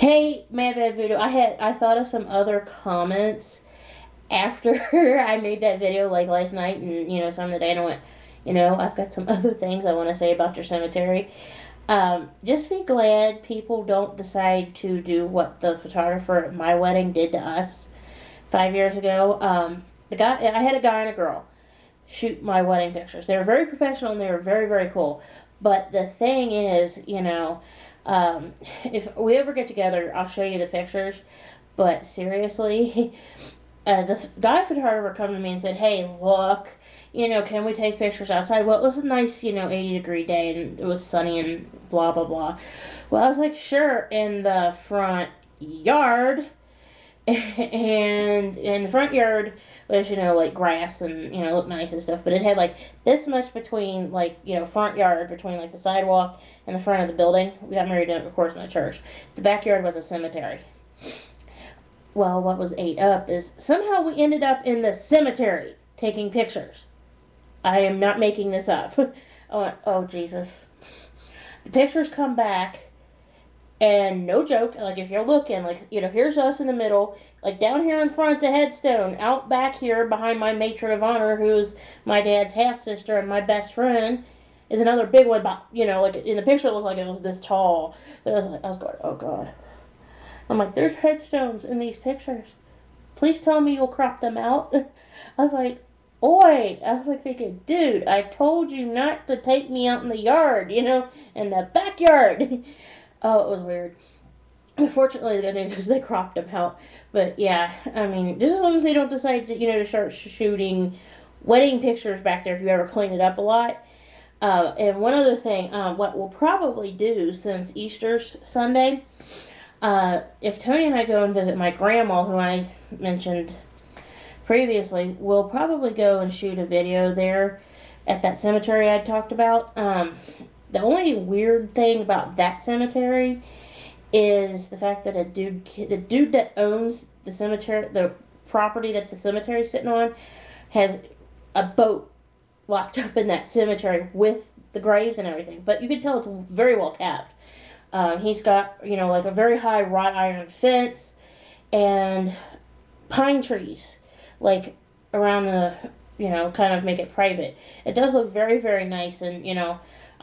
Hey, MadBadVoodoo, I thought of some other comments after I made that video like last night and some today, and I went, I've got some other things I want to say about your cemetery. Just be glad people don't decide to do what the photographer at my wedding did to us 5 years ago. I had a guy and a girl shoot my wedding pictures. They were very professional and they were very, very cool. But the thing is, if we ever get together, I'll show you the pictures. But seriously, the guy photographer come to me and said, "Hey, look, can we take pictures outside?" Well, it was a nice, 80-degree day and it was sunny and blah blah blah. Well, I was like, "Sure." In the front yard, and in the front yard was like grass and looked nice and stuff, but it had like this much between, like, front yard between like the sidewalk and the front of the building. We got married, of course, in a church. The backyard was a cemetery. Well, what was ate up is somehow we ended up in the cemetery taking pictures. I am not making this up. Oh Jesus. The pictures come back, and no joke, like, if you're looking, like, here's us in the middle. Like, down here in front's a headstone. Out back here, behind my matron of honor, who's my dad's half-sister and my best friend, is another big one. But, like, in the picture, it looked like it was this tall. But I was going, oh, God. I'm like, there's headstones in these pictures. Please tell me you'll crop them out. I was like, oi. I was like thinking, dude, I told you not to take me out in the yard, in the backyard. Oh, it was weird. Unfortunately, the good news is they cropped them out. But yeah, I mean, just as long as they don't decide to, to start shooting wedding pictures back there if you ever clean it up a lot. And one other thing, what we'll probably do since Easter's Sunday, if Tony and I go and visit my grandma, who I mentioned previously, we'll probably go and shoot a video there at that cemetery I talked about. The only weird thing about that cemetery is the fact that the dude that owns the cemetery, the property that the cemetery's sitting on, has a boat locked up in that cemetery with the graves and everything. But you can tell it's very well kept. He's got, like a very high wrought iron fence and pine trees, like, around the, kind of make it private. It does look very, very nice, and,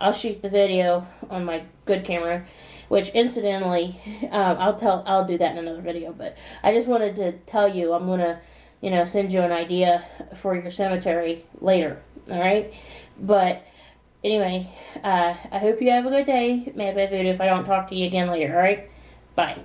I'll shoot the video on my good camera, which incidentally, I'll do that in another video, but I just wanted to tell you, I'm gonna, send you an idea for your cemetery later, alright? But, anyway, I hope you have a good day, MadBadVoodoo, if I don't talk to you again later, alright? Bye.